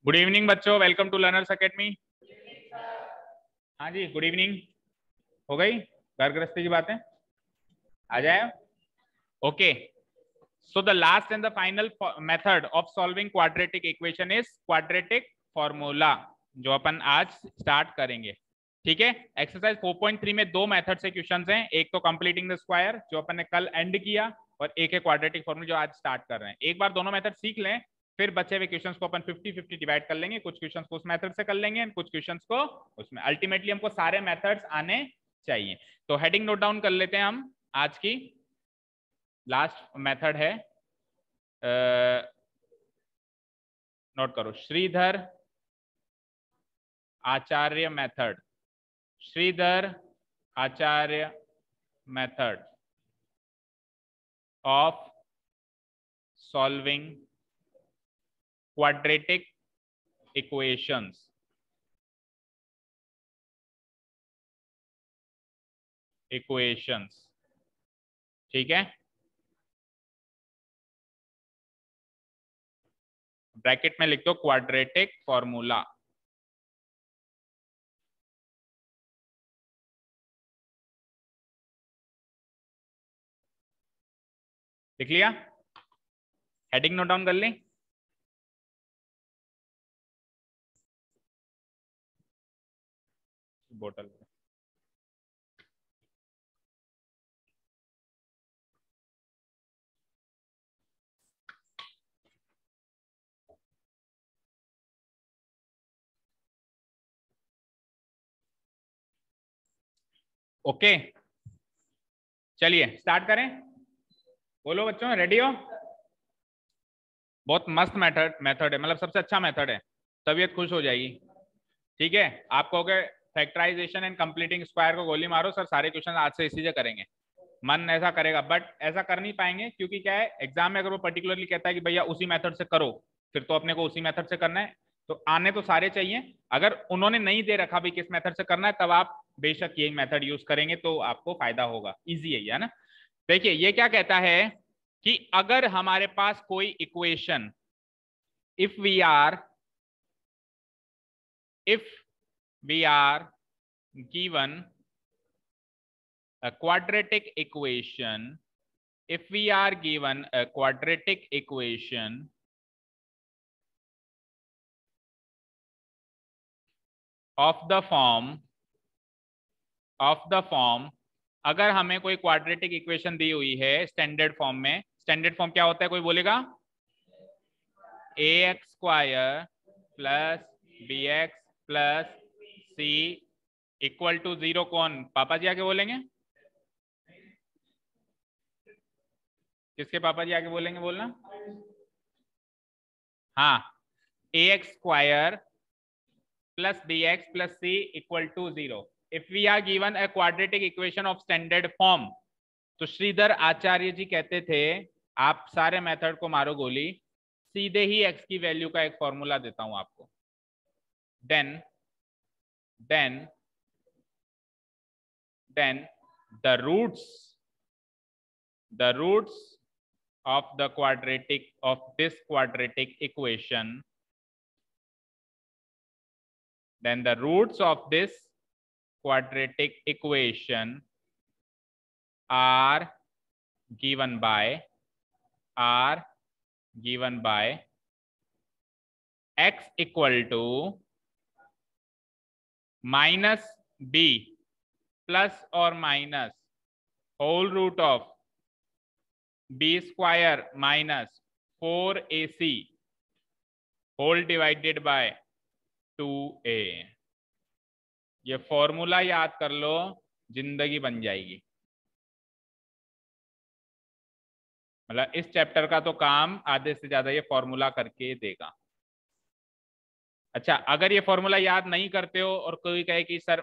Good evening बच्चों, welcome to learners academy. हाँ जी, good evening. हो गई घर गृहस्थी की बातें? आ जाए। Okay, so the last and the final method of solving quadratic equation is quadratic formula, जो अपन आज स्टार्ट करेंगे। ठीक है, एक्सरसाइज 4.3 में दो मेथड से क्वेश्चंस हैं। एक तो कंप्लीटिंग द स्क्वायर जो अपन ने कल एंड किया, और एक है क्वाड्रेटिक फॉर्मूला जो आज स्टार्ट कर रहे हैं। एक बार दोनों मेथड सीख लें, फिर बचे हुए क्वेश्चंस को अपन 50-50 डिवाइड कर लेंगे। कुछ क्वेश्चंस को उस मेथड से कर लेंगे, कुछ क्वेश्चंस को उसमें। अल्टीमेटली हमको सारे मेथड्स आने चाहिए। तो हेडिंग नोट डाउन कर लेते हैं हम। आज की लास्ट मेथड है, नोट करो, Shridhar Acharya method. Shridhar Acharya method of solving quadratic equations. ठीक है, ब्रैकेट में लिख दो क्वाड्रेटिक फॉर्मूला। लिख लिया? हेडिंग नोट डाउन कर ली? बोतल ओके, चलिए स्टार्ट करें। बोलो बच्चों, रेडी हो? बहुत मस्त मेथड है, मतलब सबसे अच्छा मेथड है, तबीयत खुश हो जाएगी। ठीक है, आप कहोगे फैक्टराइजेशन एंड कंप्लीटिंग स्क्वायर को गोली मारो सर, सारे क्वेश्चन आज से इसी से करेंगे। मन ऐसा करेगा, बट ऐसा कर नहीं पाएंगे, क्योंकि क्या है, एग्जाम में अगर वो पर्टिकुलरली कहता है कि भैया उसी मेथड से करो, फिर तो अपने को उसी मेथड से करना है। तो आने तो सारे चाहिए। अगर उन्होंने नहीं दे रखा भी किस मेथड से करना है, तब आप बेशक यही मेथड यूज करेंगे तो आपको फायदा होगा। इजी है ना? देखिए ये क्या कहता है कि अगर हमारे पास कोई equation, if we are given a quadratic equation, if we are given a quadratic equation of the form, अगर हमें कोई क्वाड्रेटिक इक्वेशन दी हुई है स्टैंडर्ड फॉर्म में। स्टैंडर्ड फॉर्म क्या होता है, कोई बोलेगा? ax square plus bx plus c equal to 0। कौन पापा जी आके बोलेंगे? किसके पापा जी आके बोलेंगे, बोलना? हाँ, ax square plus bx plus c equal to 0 if we are given a quadratic equation of standard form। तो श्रीधर आचार्य जी कहते थे, आप सारे मेथड को मारो गोली, सीधे ही x की वैल्यू का एक फॉर्मूला देता हूं आपको। then the roots of this quadratic equation, then the roots of this quadratic equation are given by x equal to minus b plus or minus whole root of b square minus 4ac whole divided by 2a। ये formula याद कर लो, जिंदगी बन जाएगी। मतलब इस chapter का तो काम आधे से ज्यादा ये फॉर्मूला करके देगा। अच्छा, अगर ये फॉर्मूला याद नहीं करते हो और कोई कहे कि सर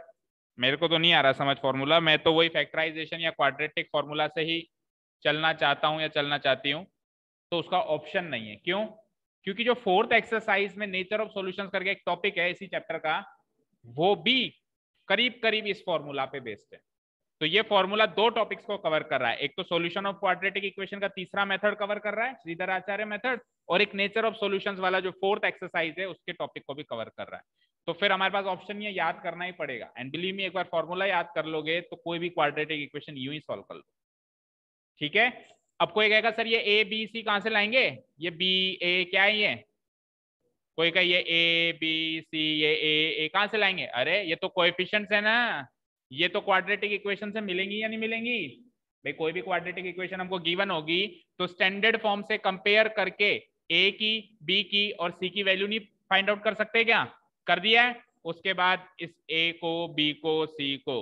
मेरे को तो नहीं आ रहा समझ फॉर्मूला, मैं तो वही फैक्टराइजेशन या क्वाड्रेटिक फॉर्मूला से ही चलना चाहता हूं या चलना चाहती हूं, तो उसका ऑप्शन नहीं है। क्यों? क्योंकि जो फोर्थ एक्सरसाइज में नेचर ऑफ सॉल्यूशंस करके एक टॉपिक है इसी चैप्टर का, वो भी करीब करीब इस फॉर्मूला पे बेस्ड है। तो ये फॉर्मूला दो टॉपिक्स को कवर कर रहा है, एक तो सॉल्यूशन ऑफ क्वाड्रेटिक इक्वेशन का तीसरा मेथड कवर कर रहा है श्रीधर आचार्य मेथड, और एक नेचर ऑफ सॉल्यूशंस वाला जो फोर्थ एक्सरसाइज है उसके टॉपिक को भी कवर कर रहा है। तो फिर हमारे पास ऑप्शन ये याद करना ही पड़ेगा, एंड बिलीव मी एक बार फॉर्मूला याद कर लोगे तो कोई भी क्वाड्रेटिक इक्वेशन यूं ही सॉल्व कर लो। ठीक है, अब कोई कहेगा सर ये ए बी सी कहां से लाएंगे, ये बी ए क्या है ये, कोई कहे ये ए बी सी ये ए कहां से लाएंगे, अरे ये तो कोएफिशिएंट्स है ना, ये तो क्वाड्रेटिक इक्वेशन से मिलेंगी या नहीं मिलेंगी। भाई कोई भी क्वाड्रेटिक इक्वेशन हमको गिवन होगी तो स्टैंडर्ड फॉर्म से कंपेयर करके ए की बी की और सी की वैल्यू नहीं फाइंड आउट कर सकते क्या, कर दिया है। उसके बाद इस ए को बी को सी को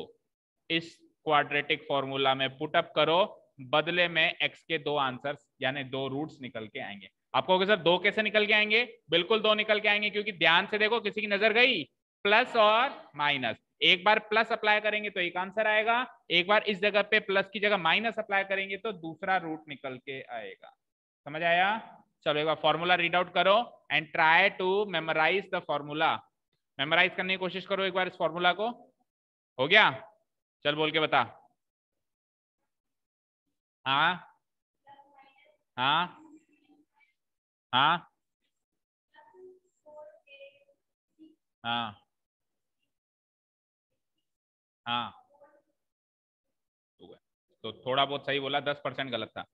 इस क्वाड्रेटिक फॉर्मूला में पुटअप करो, बदले में एक्स के दो आंसर्स यानी दो रूट्स निकल के आएंगे। आप कहोगे सर दो कैसे निकल के आएंगे, बिल्कुल दो निकल के आएंगे, क्योंकि ध्यान से देखो किसी की नजर गई प्लस और माइनस, एक बार प्लस अप्लाई करेंगे तो एक आंसर आएगा, एक बार इस जगह पे प्लस की जगह माइनस अप्लाई करेंगे तो दूसरा रूट निकल के आएगा। समझ आया, चलो एक बार फॉर्मूला रीड आउट करो and try to memorize the formula. Memorize करने की कोशिश करो एक बार इस फॉर्मूला को, हो गया, चल बोल के बता। हाँ हाँ हाँ हाँ हाँ, तो थोड़ा बहुत सही बोला, 10% गलत था।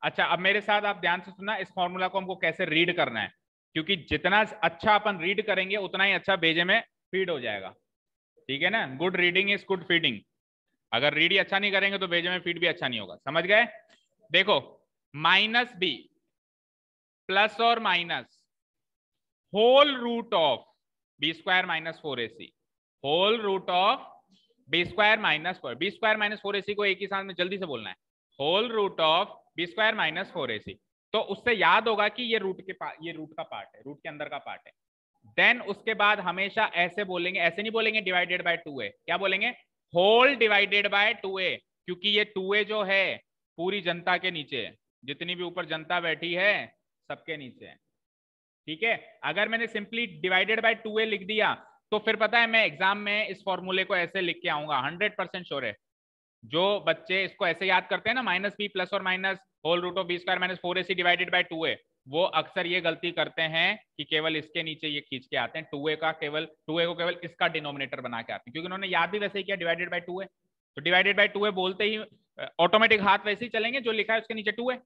अच्छा अब मेरे साथ आप ध्यान से सुनना, इस फॉर्मूला को हमको कैसे रीड करना है, क्योंकि जितना अच्छा अपन रीड करेंगे उतना ही अच्छा बेजे में फीड हो जाएगा। ठीक है ना, good reading is good feeding, अगर रीड ही अच्छा नहीं करेंगे तो बेजे में फीड भी अच्छा नहीं होगा। समझ गए, देखो माइनस बी प्लस और minus whole root of B square minus 4ac, whole root of B square minus 4, B square minus 4ac को एक ही साथ में जल्दी से बोलना है, whole root of B square minus 4ac। तो उससे याद होगा कि ये रूट के ये रूट का पार्ट है, रूट के अंदर का पार्ट है। देन उसके बाद हमेशा ऐसे बोलेंगे, ऐसे नहीं बोलेंगे डिवाइडेड बाय 2a, क्या बोलेंगे, होल डिवाइडेड बाय 2a, क्योंकि ये 2a जो है पूरी जनता के नीचे है, जितनी भी ऊपर जनता बैठी है सबके नीचे है। ठीक है, अगर मैंने सिंपली डिवाइडेड बाय 2a लिख दिया तो फिर पता है मैं एग्जाम में इस फॉर्मूले को ऐसे लिख के आऊंगा, 100% श्योर है। जो बच्चे इसको ऐसे याद करते हैं ना, माइनस बी प्लस और minus whole root of B square minus 4ac divided by 2a, वो अक्सर ये गलती करते हैं कि केवल इसके नीचे ये खींच के आते हैं, 2a को केवल इसका डिनोमिनेटर बना के आते हैं, क्योंकि उन्होंने याद भी वैसे ही किया डिवाइडेड बाय 2a, तो डिवाइडेड बाय 2a बोलते ही ऑटोमेटिक हाथ वैसे ही चलेंगे, जो लिखा है उसके नीचे 2a।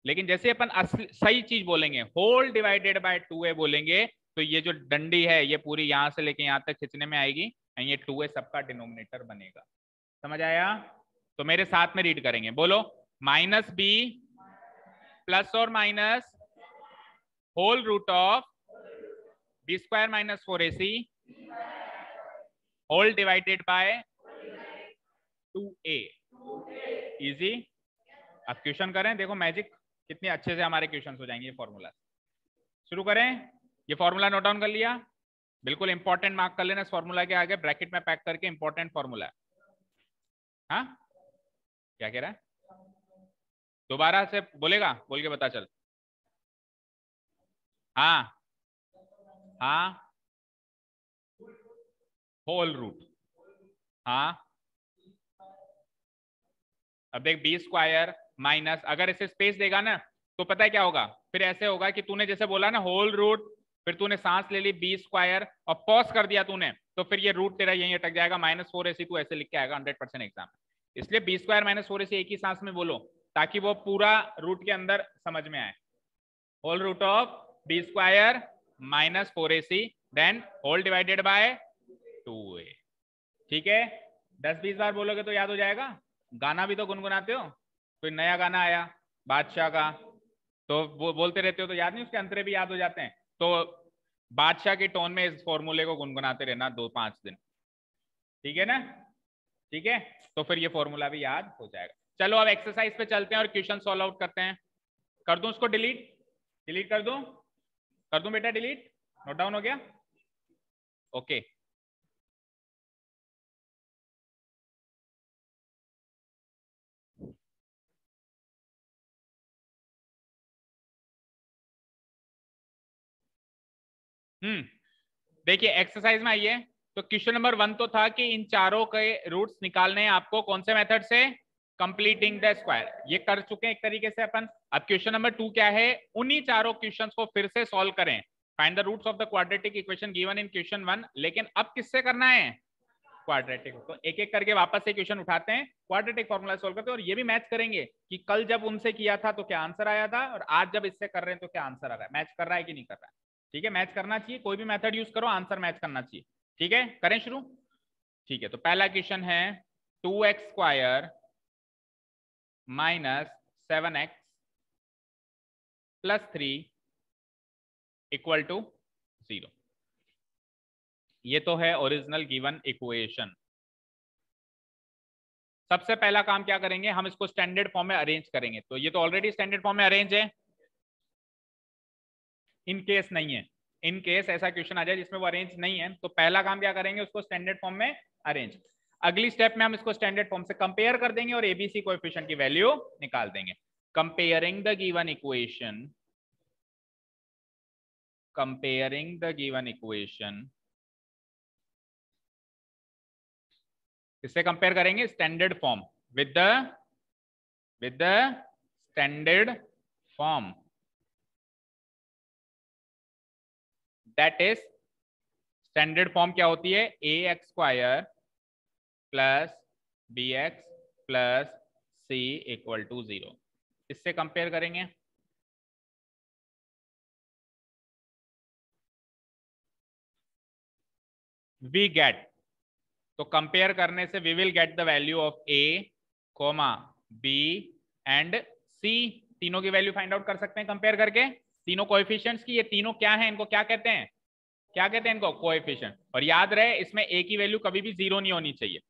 लेकिन जैसे अपन सही चीज बोलेंगे, होल डिवाइडेड बाय 2a बोलेंगे, तो ये जो डंडी है ये पूरी यहां से लेके यहां तक खींचने में आएगी, ये 2a सबका डिनोमिनेटर बनेगा। समझ आया, तो मेरे साथ में रीड करेंगे, बोलो माइनस बी प्लस और minus whole root of B square minus 4ac whole divided by 2a, easy. अब क्वेश्चन करें, देखो मैजिक कितने अच्छे से हमारे क्वेश्चन हो जाएंगे। ये फॉर्मूला शुरू करें, ये फॉर्मूला नोट डाउन कर लिया, बिल्कुल इंपॉर्टेंट मार्क कर लेना इस फॉर्मूला के आगे ब्रैकेट में पैक करके, इंपॉर्टेंट फॉर्मूला है। हाँ क्या कह रहा है, दोबारा से बोलेगा, बोल के बता चल। हाँ हाँ होल रूट, हाँ अब देख बी स्क्वायर माइनस, अगर इसे स्पेस देगा ना तो पता है क्या होगा, फिर ऐसे होगा कि तूने जैसे बोला ना होल रूट, फिर तूने सांस ले ली बी स्क्वायर और पॉज कर दिया तूने, तो फिर ये रूट तेरा यहीं अटक जाएगा, -4ac तू ऐसे लिख के आएगा 100% एग्जाम। इसलिए बी स्क्वायर -4ac एक ही सांस में बोलो ताकि वो पूरा रूट के अंदर समझ में आए, whole root of B square -4ac then whole divided by 2a। ठीक है, 10-20 बार बोलोगे तो याद हो जाएगा। गाना भी तो गुनगुनाते हो, कोई नया गाना आया बादशाह का तो वो बोलते रहते हो तो याद नहीं, उसके अंतरे भी याद हो जाते हैं, तो बादशाह के टोन में इस फॉर्मूले को गुनगुनाते रहना 2-5 दिन। ठीक है ना, ठीक है, तो फिर ये फॉर्मूला भी याद हो जाएगा। चलो अब एक्सरसाइज पे चलते हैं और क्वेश्चन सॉल्व आउट करते हैं। कर दूं उसको डिलीट, डिलीट कर दूं बेटा डिलीट, नोट डाउन हो गया, ओके। देखिए एक्सरसाइज में आइए, तो क्वेश्चन नंबर 1 तो था कि इन चारों के रूट्स निकालने हैं आपको कौन से मेथड से, कंप्लीटिंग द स्क्वायर, ये कर चुके हैं एक तरीके से अपन। अब क्वेश्चन नंबर 2 क्या है, उन्हीं चारों क्वेश्चंस को फिर से सॉल्व करें, find the roots of the quadratic equation given in question 1, लेकिन अब किससे करना है, क्वाड्रेटिक। तो एक एक करके वापस से क्वेश्चन उठाते हैं, क्वाड्रेटिक फॉर्मूला सॉल्व करते हैं, और ये भी मैच करेंगे कि कल जब उनसे किया था तो क्या आंसर आया था, और आज जब इससे कर रहे हैं तो क्या आंसर आ रहा है, मैच कर रहा है कि नहीं कर रहा है। ठीक है, मैच करना चाहिए, कोई भी मेथड यूज करो, आंसर मैच करना चाहिए। ठीक है, करें शुरू। ठीक है, तो पहला क्वेश्चन है 2x square minus 7x plus 3 equal to 0। ये तो है ओरिजिनल गिवन इक्वेशन। सबसे पहला काम क्या करेंगे, हम इसको स्टैंडर्ड फॉर्म में अरेंज करेंगे। तो ये तो ऑलरेडी स्टैंडर्ड फॉर्म में अरेंज है, इन केस नहीं है, इन केस ऐसा क्वेश्चन आ जाए जिसमें वो अरेंज नहीं है, तो पहला काम क्या करेंगे, उसको स्टैंडर्ड फॉर्म में अरेंज। अगली स्टेप में हम इसको स्टैंडर्ड फॉर्म से कंपेयर कर देंगे और एबीसी कोएफिशिएंट की वैल्यू निकाल देंगे। Comparing the given equation, comparing the given equation, किससे कंपेयर करेंगे, standard form with the standard form, that is standard form क्या होती है, A X square plus B X plus C equal to 0। इससे compare करेंगे। We get, तो compare करने से we will get the value of A comma B and C, तीनों की वैल्यू फाइंड आउट कर सकते हैं कंपेयर करके, तीनों कोएफिशिएंट्स की। ये तीनों क्या हैं, इनको क्या कहते हैं, क्या कहते हैं इनको, कोएफिशिएंट। और याद रहे इसमें ए की वैल्यू कभी भी 0 नहीं होनी चाहिए,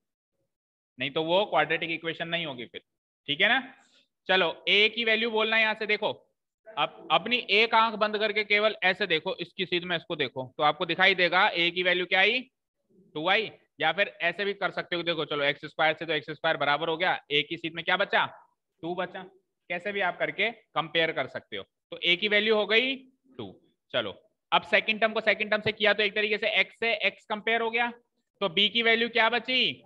नहीं तो वो क्वाड्रेटिक इक्वेशन नहीं होगी फिर। ठीक है ना, चलो ए की वैल्यू बोलना है यहां से, देखो अब अपनी एक आंख बंद करके केवल ऐसे देखो, इसकी सीध में इसको देखो तो आपको दिखाई देगा ए की वैल्यू क्या आई, 2 आई। या फिर ऐसे भी कर सकते हो, देखो चलो एक्स स्क्वायर से तो एक्स स्क्वायर बराबर हो गया, ए की सीध में क्या बचा, 2 बचा। कैसे भी आप करके कंपेयर कर सकते हो। तो ए की वैल्यू हो गई 2। चलो अब सेकंड टर्म को सेकंड टर्म से किया तो एक तरीके से एक्स से एक्स कंपेयर हो गया, तो बी की वैल्यू क्या बची,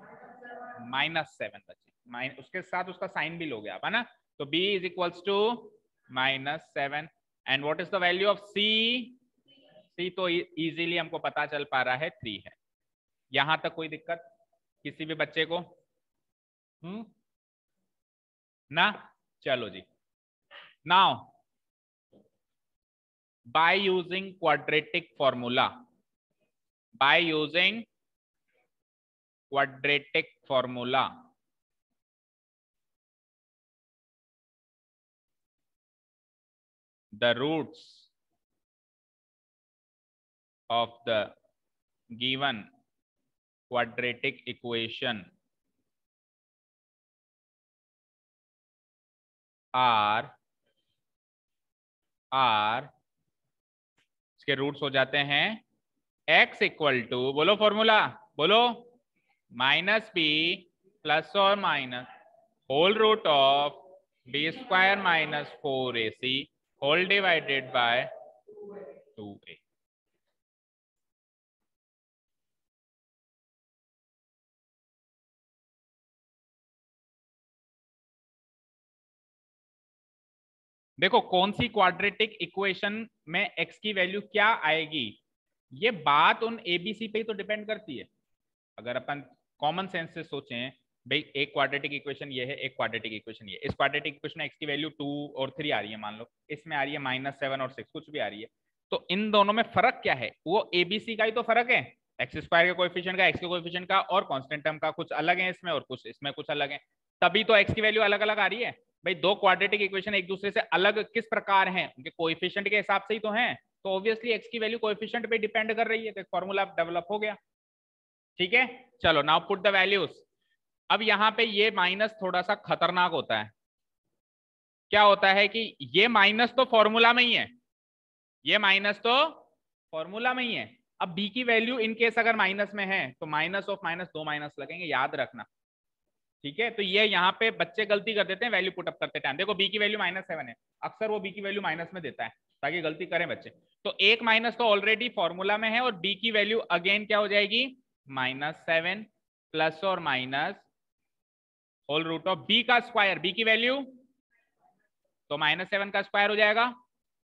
-7 बची, उसके साथ उसका साइन भी लोगे आप, है ना। तो b is equals to -7 and what is the value of c, c तो इजीली हमको पता चल पा रहा है 3 है। यहां तक कोई दिक्कत किसी भी बच्चे को, ना, चलो जी। Now by using quadratic formula, by using quadratic formula, the roots of the given quadratic equation are इसके रूट्स हो जाते हैं x इक्वल टू, बोलो फॉर्मूला बोलो, -b प्लस और minus whole root of b square minus 4ac whole divided by 2a। देखो कौन सी क्वाड्रेटिक इक्वेशन में x की वैल्यू क्या आएगी, ये बात उन एबीसी पे ही तो डिपेंड करती है। अगर अपन कॉमन सेंस से सोचें, भाई एक क्वाड्रेटिक इक्वेशन ये है, एक क्वाड्रेटिक इक्वेशन ये, इस क्वाड्रेटिक इक्वेशन में x की वैल्यू 2 और 3 आ रही है, मान लो इसमें आ रही है -7 और 6, कुछ भी आ रही है, तो इन दोनों में फर्क क्या है, वो एबीसी का ही तो फर्क है, एक्स स्क्वायर के कोएफिशिएंट का, एक्स के कोएफिशिएंट का, और कांस्टेंट टर्म का कुछ अलग है इसमें और कुछ इसमें कुछ अलग है, तभी तो एक्स की वैल्यू अलग अलग आ रही है। भाई दो क्वाड्रेटिक इक्वेशन एक दूसरे से अलग किस प्रकार हैं, उनके कोएफिशिएंट के हिसाब से ही तो हैं, तो ऑब्वियसली एक्स की वैल्यू कोएफिशिएंट पे डिपेंड कर रही है, तो एक फॉर्मूला डेवलप हो गया। ठीक है, चलो नाउ पुट द वैल्यूज। अब यहाँ पे ये माइनस थोड़ा सा खतरनाक होता है, क्या होता है कि ये माइनस तो फॉर्मूला में ही है, ये माइनस तो फॉर्मूला में ही है। अब b की वैल्यू इन केस अगर माइनस में है तो माइनस ऑफ माइनस 2 माइनस लगेंगे, याद रखना। ठीक है, तो ये यहाँ पे बच्चे गलती कर देते हैं वैल्यू पुटअप करते टाइम, देखो b की वैल्यू -7 है, अक्सर वो b की वैल्यू माइनस में देता है ताकि गलती करें बच्चे। तो एक माइनस तो ऑलरेडी फॉर्मूला में है और b की वैल्यू अगेन क्या हो जाएगी -7 प्लस और minus whole root of b का स्क्वायर, बी की वैल्यू तो -7 का स्क्वायर हो जाएगा,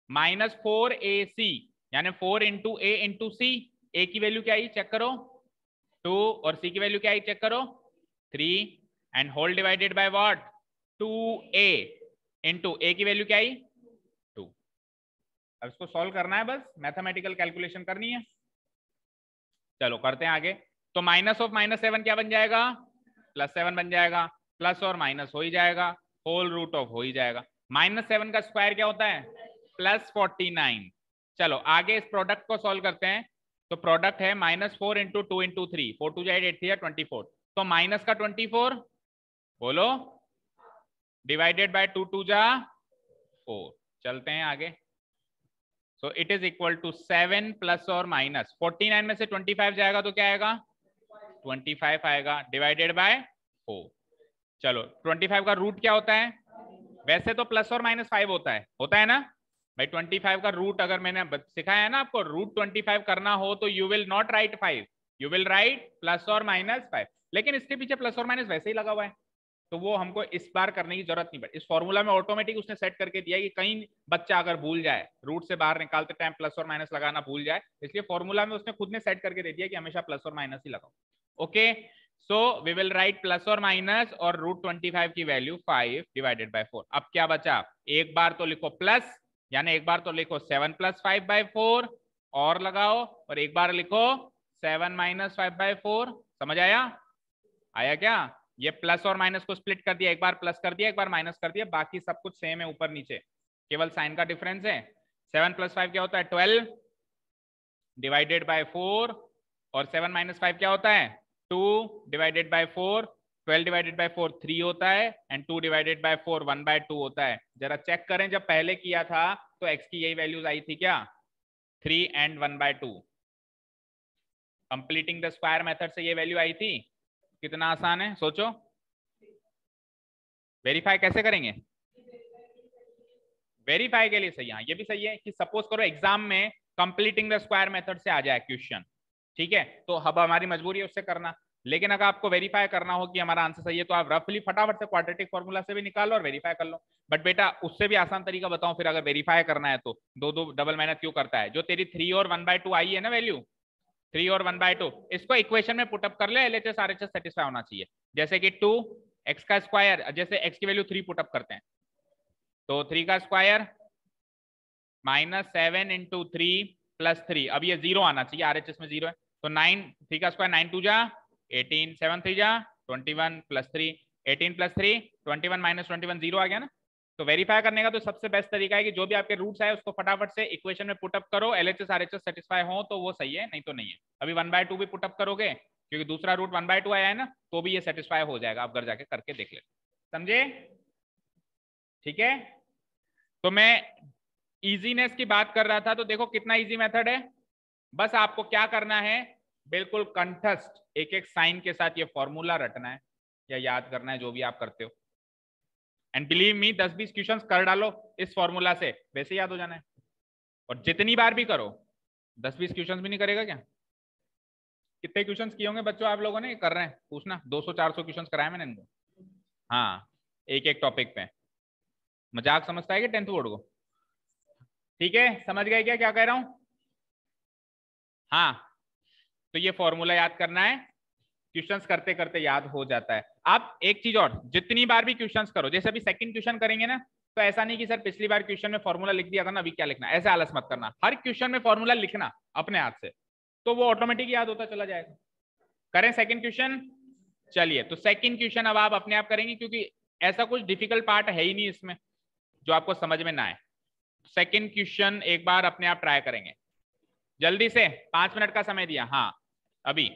-4ac यानी 4 इंटू ए इंटू सी। ए की वैल्यू क्या आई चेक करो 2 और सी की वैल्यू क्या आई चेक करो 3 and whole divided by what 2a into A की वैल्यू क्या आई 2। अब इसको सॉल्व करना है, बस मैथमेटिकल कैलकुलेशन करनी है। चलो करते हैं आगे। तो माइनस ऑफ -7 क्या बन जाएगा +7 बन जाएगा, प्लस और माइनस हो ही जाएगा, होल रूट ऑफ हो ही जाएगा। -7 का स्क्वायर क्या होता है +49। चलो आगे इस प्रोडक्ट को सॉल्व करते हैं। तो प्रोडक्ट है -4 इंटू 2 इंटू 3, 4 2 8 8 3 24। तो माइनस का 24 बोलो डिवाइडेड बाय 2 2 जा 4। चलते हैं आगे। So it is equal to 7 plus और माइनस 49 में से 25 जाएगा तो क्या आएगा 25 आएगा डिवाइडेड बाय 4। चलो 25 का रूट क्या होता है, वैसे तो प्लस और -5 होता है ना भाई। 25 का रूट अगर मैंने सिखाया है ना आपको, रूट 25 करना हो तो you will not right 5, you will write plus और -5। लेकिन इसके पीछे प्लस और माइनस वैसे ही लगा हुआ है, तो वो हमको इस बार करने की जरूरत नहीं पड़ी। इस फॉर्मूला में ऑटोमेटिक उसने सेट करके दिया कि कहीं बच्चा अगर भूल जाए, रूट से बाहर निकालते टाइम प्लस और माइनस लगाना भूल जाए, इसलिए फॉर्मूला में उसने खुद ने सेट करके दे दिया कि हमेशा प्लस और माइनस ही लगाओ। Okay, so we will write plus और माइनस और रूट 25 की वैल्यू 5 डिवाइडेड बाय 4। अब क्या बचा, एक बार तो लिखो प्लस, यानी एक बार तो लिखो 7 + 5/4 और लगाओ, और एक बार लिखो 7 - 5/4। समझ आया क्या? ये प्लस और माइनस को स्प्लिट कर दिया, एक बार प्लस कर दिया एक बार माइनस कर दिया, बाकी सब कुछ सेम है ऊपर नीचे, केवल साइन का डिफरेंस है। 7 + 5 क्या होता है 12 डिवाइडेड बाय 4, और 7 - 5 क्या होता है 2 डिवाइडेड बाय 4, 12 डिवाइडेड बाय 4 3 होता है, एंड 2 डिवाइडेड बाय 4 1/2 होता है। जरा चेक करें, जब पहले किया था तो x की यही वैल्यूज आई थी क्या 3 and 1/2। Completing the square method से ये वैल्यू आई थी। कितना आसान है सोचो। वेरीफाई कैसे करेंगे, वेरीफाई के लिए सही, हाँ ये भी सही है कि सपोज करो एग्जाम में कंप्लीटिंग द स्क्वायर मेथड से आ जाए क्वेश्चन, ठीक है, तो अब हमारी मजबूरी है उससे करना। लेकिन अगर आपको वेरीफाई करना हो कि हमारा आंसर सही है, तो आप रफली फटाफट से क्वाड्रेटिक फॉर्मूला से भी निकाल लो और वेरीफाई कर लो। बट बेटा उससे भी आसान तरीका बताऊं फिर, अगर वेरीफाई करना है तो दो दो डबल मेहनत क्यों करता है। जो तेरी 3 और 1/2 आई है ना वैल्यू 3 और 1/2, इसको इक्वेशन में पुटअप कर ले, LHS RHS सेटिस्फाई होना चाहिए। जैसे कि 2 x का स्क्वायर, जैसे x की वैल्यू 3 पुटअप करते हैं, तो 3 का स्क्वायर -7 इंटू 3 + 3, अब ये 0 आना चाहिए, RHS में 0 है, तो 9, 3 का स्क्वायर 9 2 जा 18, 7 3 जा 21 + 3, 18 + 3 21 - 21 0 आ गया ना। तो वेरीफाई करने का तो सबसे बेस्ट तरीका है कि जो भी आपके रूट्स आए उसको फटाफट से इक्वेशन में पुटअप करो, LHS RHS सेटिस्फाई हो तो वो सही है, नहीं तो नहीं है। अभी 1/2 भी पुटअप करोगे क्योंकि दूसरा रूट 1/2 आया है ना, तो भी ये सेटिस्फाई हो जाएगा, आप घर जाके करके देख ले। समझे? ठीक है, तो मैं इजीनेस की बात कर रहा था, तो देखो कितना इजी मेथड है। बस आपको क्या करना है, बिल्कुल कंठस्थ एक एक साइन के साथ ये फॉर्मूला रटना है या याद करना है, जो भी आप करते हो। एंड बिलीव मी 10-20 क्वेश्चंस कर डालो इस फॉर्मूला से, वैसे याद हो जाना है। और जितनी बार भी करो, 10-20 क्वेश्चंस भी नहीं करेगा क्या? कितने क्वेश्चंस किए होंगे बच्चों आप लोगों ने, कर रहे हैं पूछना, 200-400 क्वेश्चंस कराए मैंने इनको। हाँ, एक एक टॉपिक पे। मजाक समझता है कि 10th बोर्ड को? ठीक है, समझ गए क्या क्या कह रहा हूं? हाँ, तो ये फॉर्मूला याद करना है, क्वेश्चंस करते करते याद हो जाता है। आप एक चीज और, जितनी बार भी क्वेश्चंस करो, जैसे अभी सेकंड क्वेश्चन करेंगे ना, तो ऐसा नहीं कि सर पिछली बार क्वेश्चन में फॉर्मूला लिख दिया था ना, अभी क्या लिखना, ऐसे आलस मत करना। हर क्वेश्चन में फॉर्मूला लिखना अपने हाथ से, तो वो ऑटोमेटिक याद होता चला जाएगा। करें सेकंड क्वेश्चन? चलिए, तो सेकंड क्वेश्चन अब आप अपने आप करेंगे, क्योंकि ऐसा कुछ डिफिकल्ट पार्ट है ही नहीं इसमें जो आपको समझ में ना आए। सेकंड क्वेश्चन एक बार अपने आप ट्राई करेंगे, जल्दी से, 5 मिनट का समय दिया, हाँ अभी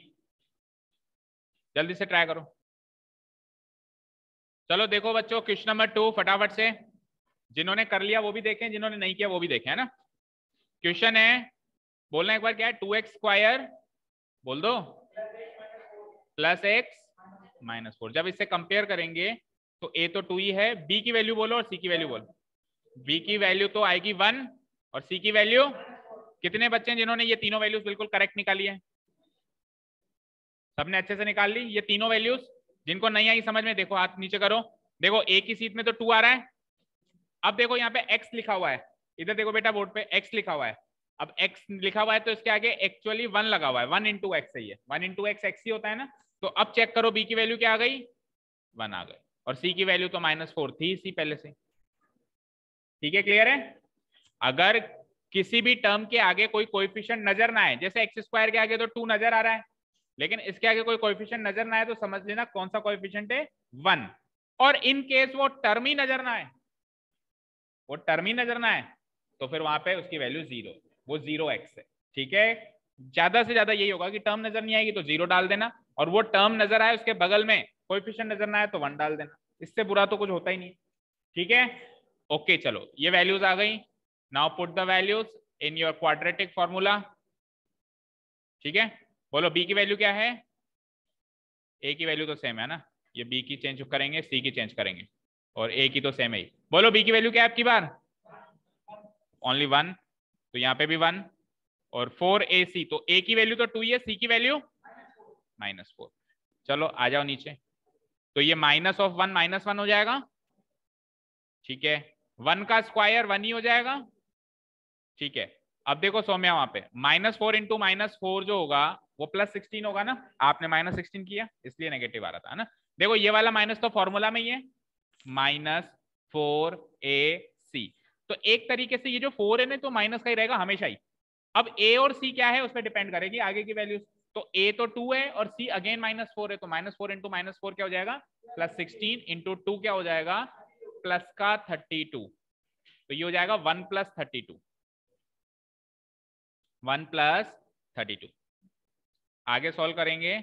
जल्दी से ट्राई करो। चलो देखो बच्चों, क्वेश्चन नंबर 2 फटाफट से, जिन्होंने कर लिया वो भी देखें, जिन्होंने नहीं किया वो भी देखें, है ना। क्वेश्चन है, बोलना एक बार क्या है, 2x² बोल दो +x - 4। जब इससे कंपेयर करेंगे तो a तो 2 ही है, b की वैल्यू बोलो और c की वैल्यू बोलो। b की वैल्यू तो आएगी 1 और c की वैल्यू, कितने बच्चे हैं जिन्होंने ये तीनों वैल्यूज बिल्कुल करेक्ट निकाली है? सबने अच्छे से निकाल ली ये तीनों वैल्यूज? जिनको नहीं आई समझ में देखो हाथ नीचे करो। देखो एक ही सीट में तो 2 आ रहा है। अब देखो यहाँ पे x लिखा हुआ है, इधर देखो बेटा बोर्ड पे x लिखा हुआ है। अब x लिखा हुआ है तो इसके आगे एक्चुअली 1 लगा हुआ है, 1 इंटू एक्स है ये, 1 इंटू एक्स एक्स ही होता है ना। तो अब चेक करो b की वैल्यू क्या आ गई, 1 आ गई, और c की वैल्यू तो -4 थी इसी पहले से। ठीक है, क्लियर है? अगर किसी भी टर्म के आगे कोई कोएफिशिएंट नजर ना आए, जैसे एक्स स्क्वायर के आगे तो 2 नजर आ रहा है, लेकिन इसके आगे कोई कोएफिशिएंट नजर ना आए तो समझ लेना कौन सा कोएफिशिएंट है, 1। और इन केस वो टर्म ही नजर ना आए, वो टर्म ही नजर ना आए, तो फिर वहां पे उसकी वैल्यू 0, वो 0x है। ठीक है, ज्यादा से ज्यादा यही होगा कि टर्म नजर नहीं आएगी तो 0 डाल देना, और वो टर्म नजर आए उसके बगल में कोएफिशिएंट नजर ना आए तो 1 डाल देना। इससे बुरा तो कुछ होता ही नहीं। ठीक है, ओके चलो ये वैल्यूज आ गई। Now put the values in your quadratic formula. ठीक है, बोलो b की वैल्यू क्या है? a की वैल्यू तो सेम है ना, ये b की चेंज करेंगे, c की चेंज करेंगे, और a की तो सेम है ही। बोलो b की वैल्यू क्या है आपकी बार? ओनली 1, तो यहाँ पे भी 1, और 4ac, तो a की वैल्यू तो 2 ही है, c की वैल्यू -4। चलो आ जाओ नीचे, तो ये -1 -1 हो जाएगा। ठीक है, 1 का स्क्वायर 1 ही हो जाएगा। ठीक है, अब देखो सौम्या वहां पे -4 इंटू -4 जो होगा वो +16 होगा ना, आपने -16 किया इसलिए नेगेटिव आ रहा था ना। देखो ये वाला माइनस तो फॉर्मूला में ही है, -4ac, तो एक तरीके से ये जो 4 है ना तो माइनस का ही रहेगा हमेशा ही। अब a और c क्या है उस पर डिपेंड करेगी आगे की वैल्यूज। तो a तो 2 है और c अगेन -4 है, तो -4 इंटू -4 क्या हो जाएगा, +16 इंटू 2 क्या हो जाएगा, प्लस का 32, तो ये हो जाएगा 1 + 32, 1 + 32। आगे सॉल्व करेंगे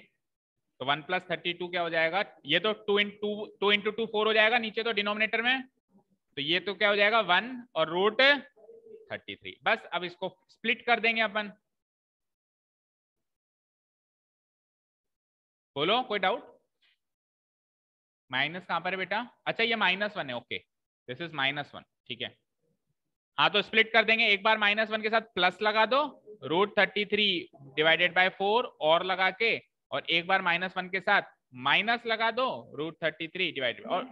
तो 1 + 32 क्या हो जाएगा, ये तो 2 इंटू 2 4 हो जाएगा नीचे तो डिनोमिनेटर में, तो ये तो क्या हो जाएगा 1 और √33। बस अब इसको स्प्लिट कर देंगे अपन। बोलो कोई डाउट? माइनस कहां पर है बेटा? अच्छा ये -1 है, ओके दिस इज -1। ठीक है, हाँ तो स्प्लिट कर देंगे, एक बार -1 के साथ प्लस लगा दो, √33 डिवाइडेड बाय 4 और लगा के, और एक बार -1 के साथ माइनस लगा दो, √33 डिवाइडेड, और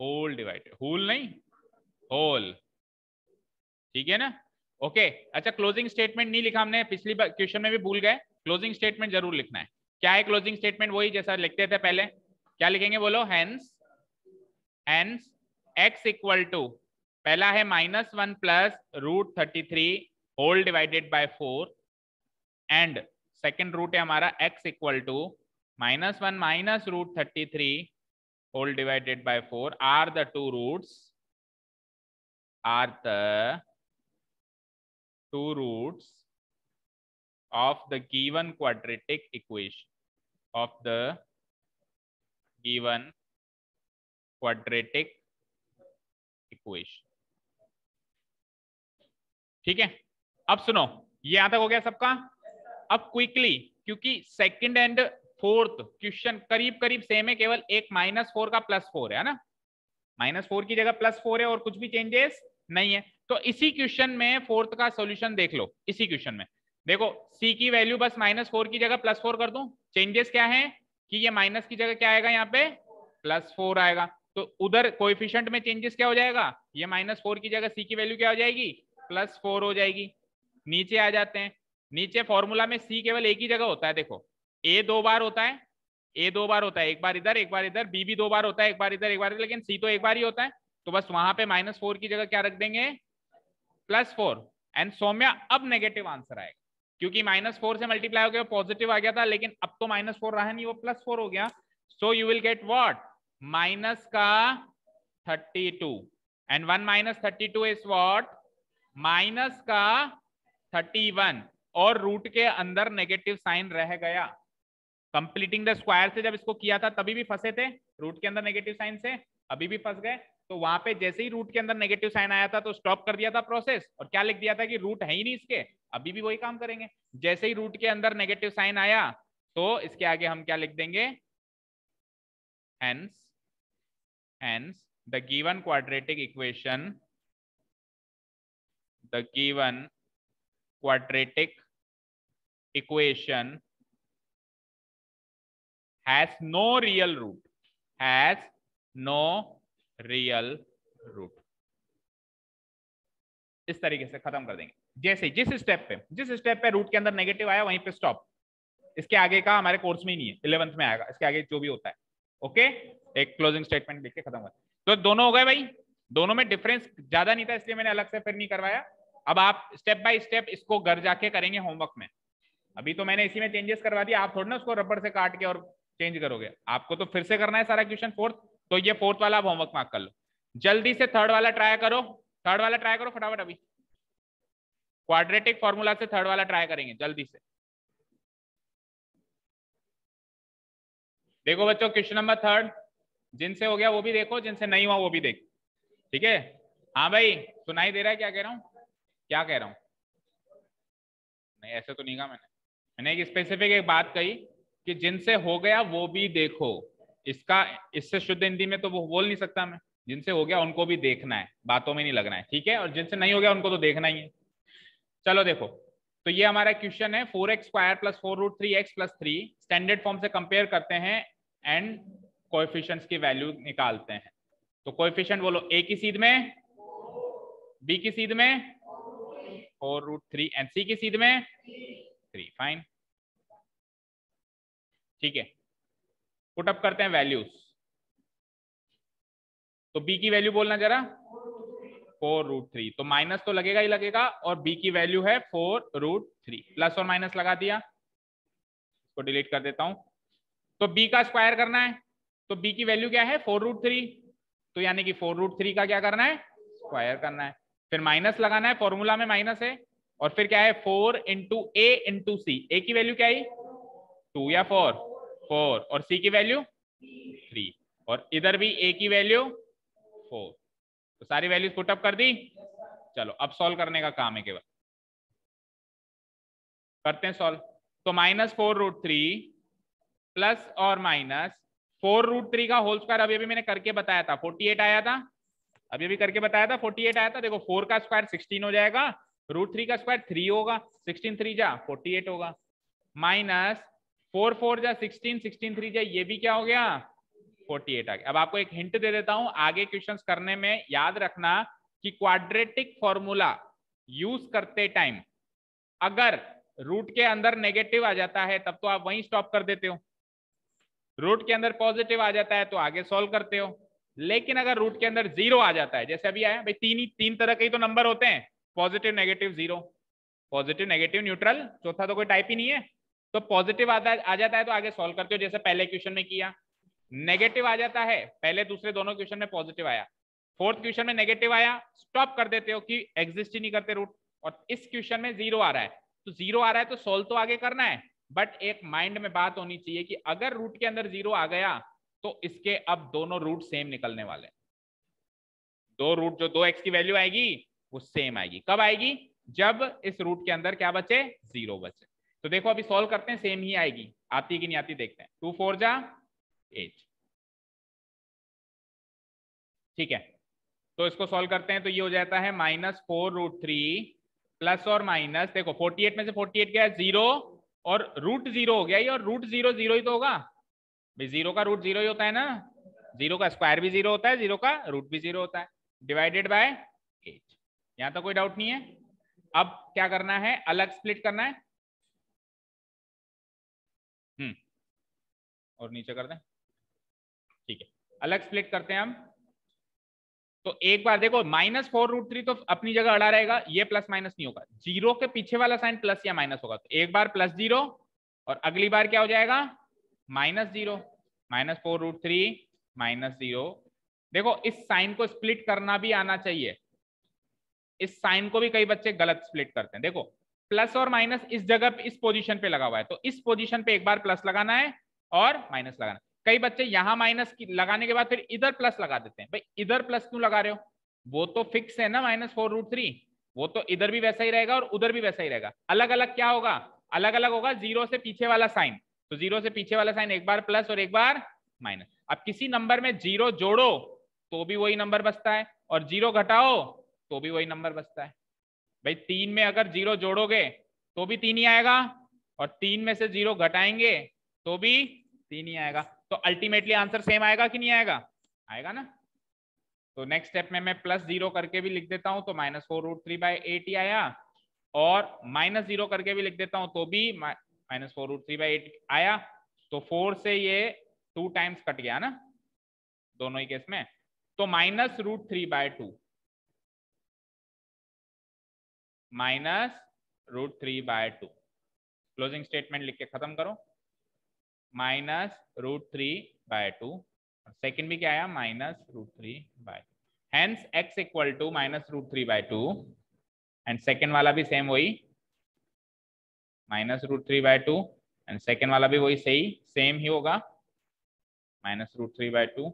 होल डिवाइडेड, होल नहीं होल। ठीक है ना, ओके। अच्छा क्लोजिंग स्टेटमेंट नहीं लिखा हमने, पिछली क्वेश्चन में भी भूल गए, क्लोजिंग स्टेटमेंट जरूर लिखना है। क्या है क्लोजिंग स्टेटमेंट? वही जैसा लिखते थे पहले, क्या लिखेंगे बोलो, हेंस x इक्वल टू, पहला है -1 plus √33 whole divided by 4, and second root है हमारा x equal to -1 minus √33 whole divided by 4 are the two roots of the given quadratic equation, of the given quadratic equation। ठीक है, अब सुनो, ये यहां तक हो गया सबका। अब क्विकली, क्योंकि सेकंड एंड फोर्थ क्वेश्चन करीब करीब सेम है, केवल एक -4 का +4 है ना, -4 की जगह +4 है और कुछ भी चेंजेस नहीं है। तो इसी क्वेश्चन में फोर्थ का सॉल्यूशन देख लो। इसी क्वेश्चन में देखो c की वैल्यू बस -4 की जगह +4 कर दूं, चेंजेस क्या है कि ये माइनस की जगह क्या आएगा, यहाँ पे +4 आएगा, तो उधर कोएफिशिएंट में चेंजेस क्या हो जाएगा, ये -4 की जगह c की वैल्यू क्या हो जाएगी, +4 हो जाएगी। नीचे आ जाते हैं, नीचे फॉर्मूला में c केवल एक ही जगह होता है, देखो a 2 बार होता है, a 2 बार होता है, एक बार इधर एक बार इधर, b भी 2 बार होता है, एक बार इधर एक बार इधर, लेकिन c तो एक बार ही होता है, तो बस वहां पे -4 की जगह क्या रख देंगे, +4। एंड सौम्या अब नेगेटिव आंसर आएगा, क्योंकि -4 से मल्टीप्लाई हो गया पॉजिटिव आ गया था, लेकिन अब तो -4 रहा नहीं, वो +4 हो गया। So you will get what, minus का 32, एंड 1 - 32 इज व्हाट, माइनस का 31, और रूट के अंदर नेगेटिव साइन रह गया। कंप्लीटिंग द स्क्वायर से जब इसको किया था तभी भी फंसे थे रूट के अंदर नेगेटिव साइन से, अभी भी फंस गए। तो वहां पे जैसे ही रूट के अंदर नेगेटिव साइन आया था तो स्टॉप कर दिया था प्रोसेस, और क्या लिख दिया था कि रूट है ही नहीं इसके, अभी भी वही काम करेंगे। जैसे ही रूट के अंदर नेगेटिव साइन आया तो इसके आगे हम क्या लिख देंगे, hence the given quadratic equation, the given quadratic equation has no real root, has no real root. इस तरीके से खत्म कर देंगे। जैसे जिस स्टेप पे रूट के अंदर नेगेटिव आया वहीं पे स्टॉप। इसके आगे का हमारे कोर्स में ही नहीं है, 11th में आएगा, इसके आगे जो भी होता है। ओके, एक क्लोजिंग स्टेटमेंट लिख के खत्म कर। तो दोनों हो गए भाई, दोनों में डिफरेंस ज्यादा नहीं था इसलिए मैंने अलग से फिर नहीं करवाया। अब आप स्टेप बाय स्टेप इसको घर जाके करेंगे होमवर्क में। अभी तो मैंने इसी में चेंजेस करवा दिया, आप थोड़ा ना उसको रबड़ से काट के और चेंज करोगे, आपको तो फिर से करना है सारा क्वेश्चन फोर्थ। तो ये फोर्थ वाला आप होमवर्क मार्क कर लो। जल्दी से थर्ड वाला ट्राई करो, थर्ड वाला ट्राई करो फटाफट। अभी क्वाड्रेटिक फॉर्मूला से थर्ड वाला ट्राई करेंगे जल्दी से। देखो बच्चों क्वेश्चन नंबर थर्ड, जिनसे हो गया वो भी देखो, जिनसे नहीं हुआ वो भी देखो, ठीक है। हाँ भाई सुनाई दे रहा है क्या कह रहा हूँ, क्या कह रहा हूँ? नहीं ऐसे तो नहीं कहा मैंने एक स्पेसिफिक एक बात कही कि जिनसे हो गया वो भी देखो। इसका इससे शुद्ध हिंदी में तो वो बोल नहीं सकता मैं। जिनसे हो गया उनको भी देखना है, बातों में नहीं लगना है, ठीक है। और जिनसे नहीं हो गया उनको तो देखना ही है। चलो देखो, तो ये हमारा क्वेश्चन है 4x² + 4√3x + 3 स्टैंडर्ड फॉर्म से कंपेयर करते हैं एंड कोएफिशिएंट्स की वैल्यू निकालते हैं। तो कोएफिशिएंट बोलो, ए की सीध में, बी की सीध में 4√3 एंड सी की सीध में 3। फाइन, ठीक है। पुट अप करते हैं वैल्यूज। तो बी की वैल्यू बोलना जरा 4√3, तो माइनस तो लगेगा ही लगेगा, और बी की वैल्यू है 4√3, प्लस और माइनस लगा दिया, इसको डिलीट कर देता हूं। तो बी का स्क्वायर करना है, तो बी की वैल्यू क्या है 4√3, तो यानी कि 4√3 का क्या करना है स्क्वायर करना है। फिर माइनस लगाना है, फॉर्मूला में माइनस है, और फिर क्या है 4 × a × c। ए की वैल्यू क्या है 2 या 4, 4, और सी की वैल्यू 3, और इधर भी ए की वैल्यू 4। तो सारी वैल्यूज पुटअप कर दी। चलो अब सॉल्व करने का काम है केवल, करते हैं सॉल्व। तो -4√3 प्लस और माइनस 4√3 का होल स्क्वायर अभी मैंने करके बताया था 48 आया था, अभी करके बताया था 48 आया था। देखो 4 का स्क्वायर 16 हो जाएगा, √3 का स्क्वायर 3 होगा, 16 3 जा 48 होगा, माइनस 4 4 जा 16, 16 3 जा ये भी क्या हो गया 48 आ गया। अब आपको एक हिंट दे देता हूं, आगे क्वेश्चंस करने में याद रखना कि क्वाड्रेटिक फॉर्मूला यूज करते टाइम अगर रूट के अंदर नेगेटिव आ जाता है तब तो आप वहीं स्टॉप कर देते हो, रूट के अंदर पॉजिटिव आ जाता है तो आगे सॉल्व करते हो। लेकिन अगर रूट के अंदर जीरो आ जाता है, जैसे अभी आया भाई, तीन तरह के ही तो नंबर होते हैं, positive negative zero, positive negative neutral, चौथा तो कोई टाइप ही नहीं है। तो पॉजिटिव आ जाता है तो आगे सॉल्व करते हो, जैसे पहले क्वेश्चन में किया। नेगेटिव आ जाता है, पहले दूसरे दोनों क्वेश्चन में पॉजिटिव आया, फोर्थ क्वेश्चन में नेगेटिव आया, स्टॉप कर देते हो कि एग्जिस्ट ही नहीं करते रूट। और इस क्वेश्चन में जीरो आ रहा है, तो जीरो आ रहा है तो सॉल्व तो आगे करना है, बट एक माइंड में बात होनी चाहिए कि अगर रूट के अंदर जीरो आ गया तो इसके अब दोनों रूट सेम निकलने वाले हैं। दो रूट जो 2x की वैल्यू आएगी वो सेम आएगी, कब आएगी जब इस रूट के अंदर क्या बचे जीरो बचे। तो देखो अभी सॉल्व करते हैं, सेम ही आएगी, आती कि नहीं आती देखते हैं। 2 4 जा 8, ठीक है। तो इसको सॉल्व करते हैं तो ये हो जाता है -4√3 प्लस और माइनस, देखो 48 में से 48 गया जीरो, और रूट जीरो हो गया ये, और रूट जीरो जीरो ही तो होगा भाई, जीरो का रूट जीरो ही होता है ना, जीरो का स्क्वायर भी जीरो होता है, जीरो का रूट भी जीरो होता है, डिवाइडेड बाय 8। यहां तो कोई डाउट नहीं है। अब क्या करना है, अलग स्प्लिट करना है, और नीचे कर दें, ठीक है। अलग स्प्लिट करते हैं हम। तो एक बार देखो -4√3 तो अपनी जगह अड़ा रहेगा, ये प्लस माइनस नहीं होगा, जीरो के पीछे वाला साइन प्लस या माइनस होगा। तो एक बार +0 और अगली बार क्या हो जाएगा -0, -4√3 -0। देखो इस साइन को स्प्लिट करना भी आना चाहिए, इस साइन को भी कई बच्चे गलत स्प्लिट करते हैं। देखो प्लस और माइनस इस जगह इस पोजीशन पे लगा हुआ है, तो इस पोजीशन पे एक बार प्लस लगाना है और माइनस लगाना है। कई बच्चे यहां माइनस लगाने के बाद फिर इधर प्लस लगा देते हैं, भाई इधर प्लस क्यों लगा रहे हो, वो तो फिक्स है ना -4√3, वो तो इधर भी वैसा ही रहेगा और उधर भी वैसा ही रहेगा। अलग अलग क्या होगा, अलग अलग होगा जीरो से पीछे वाला साइन, तो जीरो से पीछे वाला साइन एक बार प्लस और एक बार माइनस। अब किसी नंबर में जीरो जोड़ो तो भी वही नंबर बचता है, और जीरो घटाओ तो भी वही नंबर बचता है। भाई 3 में अगर जीरो जोड़ोगे तो भी 3 ही आएगा, और 3 में से जीरो घटाएंगे तो भी 3 ही आएगा। तो अल्टीमेटली आंसर सेम आएगा कि नहीं आएगा? आएगा ना। तो नेक्स्ट स्टेप में मैं +0 करके भी लिख देता हूं तो -4√3/8 ही आया, और -0 करके भी लिख देता हूं तो भी -4√3/8 आया। तो 4 से ये 2 टाइम्स कट गया ना दोनों ही केस में, तो -√3/2, -√3/2। क्लोजिंग स्टेटमेंट लिख के खत्म करो, -√3/2। सेकेंड भी क्या आया? -√3/2। Hence x equal to -√3/2, and second वाला भी सेम वही -√3/2, एंड सेकेंड वाला भी वही सही सेम ही होगा -√3/2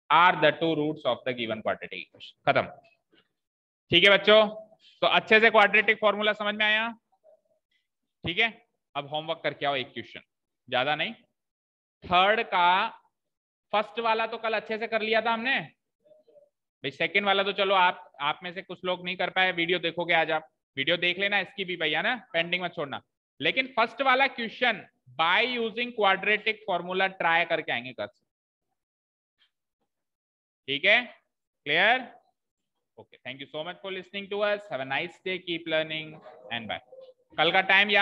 are the 2 roots of the given quadratic equation. खत्म। ठीक है बच्चों, तो अच्छे से क्वाड्रेटिक फॉर्मूला समझ में आया? ठीक है, अब होमवर्क करके आओ एक क्वेश्चन, ज्यादा नहीं। थर्ड का फर्स्ट वाला तो कल अच्छे से कर लिया था हमने भाई, सेकंड वाला तो चलो आप में से कुछ लोग नहीं कर पाए, वीडियो देखोगे आज, आप वीडियो देख लेना इसकी भी भैया ना, पेंडिंग मत छोड़ना। लेकिन फर्स्ट वाला question by using quadratic formula try करके आएंगे कल। ठीक है, clear? Okay, thank you so much for listening to us, have a nice day, keep learning and bye. कल का टाइम याद